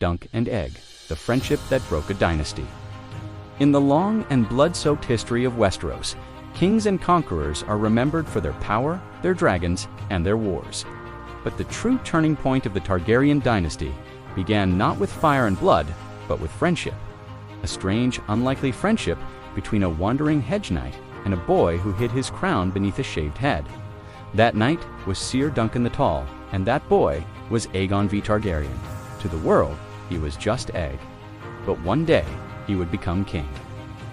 Dunk and Egg, the friendship that broke a dynasty. In the long and blood-soaked history of Westeros, kings and conquerors are remembered for their power, their dragons, and their wars. But the true turning point of the Targaryen dynasty began not with fire and blood, but with friendship. A strange, unlikely friendship between a wandering hedge knight and a boy who hid his crown beneath a shaved head. That knight was Ser Duncan the Tall, and that boy was Aegon V. Targaryen. To the world, he was just Egg. But one day, he would become king.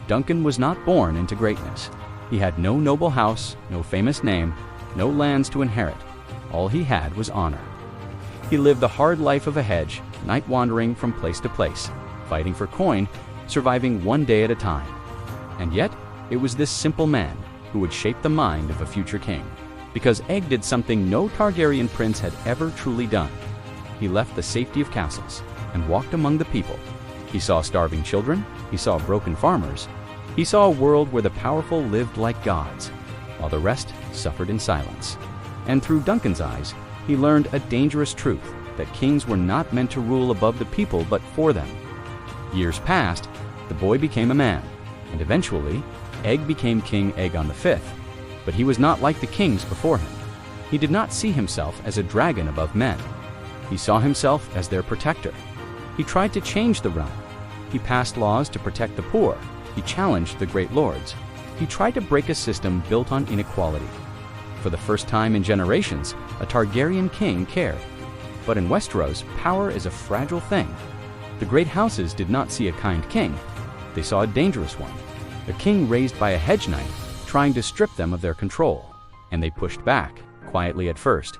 Duncan was not born into greatness. He had no noble house, no famous name, no lands to inherit. All he had was honor. He lived the hard life of a hedge, night wandering from place to place, fighting for coin, surviving one day at a time. And yet, it was this simple man who would shape the mind of a future king. Because Egg did something no Targaryen prince had ever truly done. He left the safety of castles and walked among the people. He saw starving children, he saw broken farmers, he saw a world where the powerful lived like gods, while the rest suffered in silence. And through Duncan's eyes, he learned a dangerous truth, that kings were not meant to rule above the people but for them. Years passed, the boy became a man, and eventually, Egg became King Aegon V. But he was not like the kings before him. He did not see himself as a dragon above men. He saw himself as their protector. He tried to change the realm. He passed laws to protect the poor. He challenged the great lords. He tried to break a system built on inequality. For the first time in generations, a Targaryen king cared. But in Westeros, power is a fragile thing. The great houses did not see a kind king. They saw a dangerous one, a king raised by a hedge knight, trying to strip them of their control. And they pushed back, quietly at first.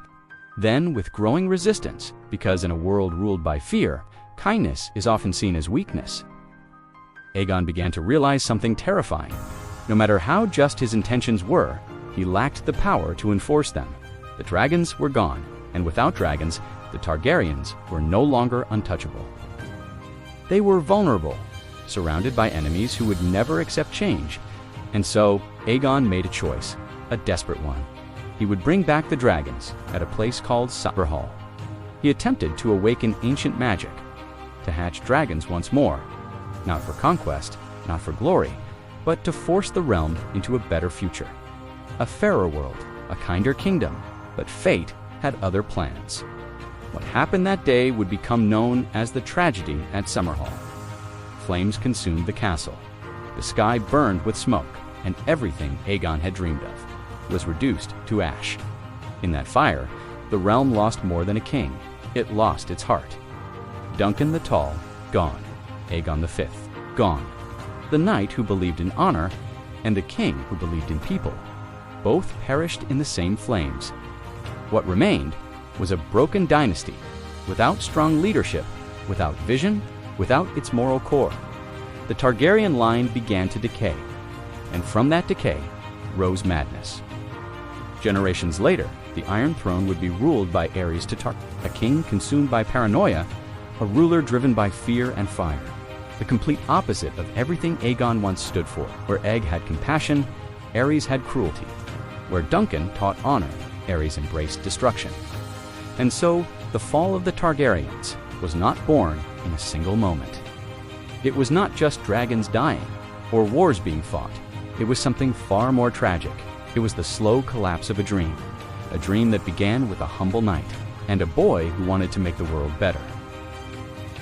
Then, with growing resistance, because in a world ruled by fear, kindness is often seen as weakness. Aegon began to realize something terrifying. No matter how just his intentions were, he lacked the power to enforce them. The dragons were gone, and without dragons, the Targaryens were no longer untouchable. They were vulnerable, surrounded by enemies who would never accept change. And so, Aegon made a choice, a desperate one. He would bring back the dragons at a place called Summerhall. He attempted to awaken ancient magic, to hatch dragons once more, not for conquest, not for glory, but to force the realm into a better future. A fairer world, a kinder kingdom, but fate had other plans. What happened that day would become known as the tragedy at Summerhall. Flames consumed the castle. The sky burned with smoke, and everything Aegon had dreamed of was reduced to ash. In that fire, the realm lost more than a king. It lost its heart. Duncan the Tall, gone. Aegon V, gone. The knight who believed in honor, and the king who believed in people, both perished in the same flames. What remained was a broken dynasty, without strong leadership, without vision, without its moral core. The Targaryen line began to decay, and from that decay rose madness. Generations later, the Iron Throne would be ruled by Aerys Targaryen, a king consumed by paranoia, a ruler driven by fear and fire. The complete opposite of everything Aegon once stood for. Where Egg had compassion, Aerys had cruelty. Where Duncan taught honor, Aerys embraced destruction. And so, the fall of the Targaryens was not born in a single moment. It was not just dragons dying, or wars being fought. It was something far more tragic. It was the slow collapse of a dream that began with a humble knight, and a boy who wanted to make the world better.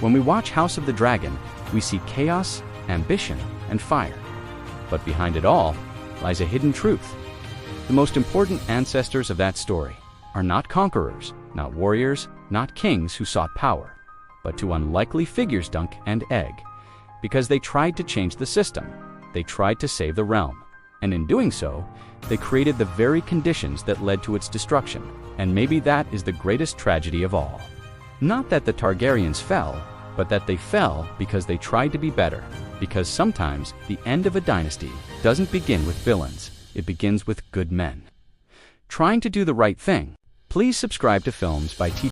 When we watch House of the Dragon, we see chaos, ambition, and fire. But behind it all lies a hidden truth. The most important ancestors of that story are not conquerors, not warriors, not kings who sought power, but two unlikely figures, Dunk and Egg. Because they tried to change the system, they tried to save the realm, and in doing so, they created the very conditions that led to its destruction. And maybe that is the greatest tragedy of all. Not that the Targaryens fell, but that they fell because they tried to be better. Because sometimes the end of a dynasty doesn't begin with villains, it begins with good men. Trying to do the right thing. Please subscribe to Films by T.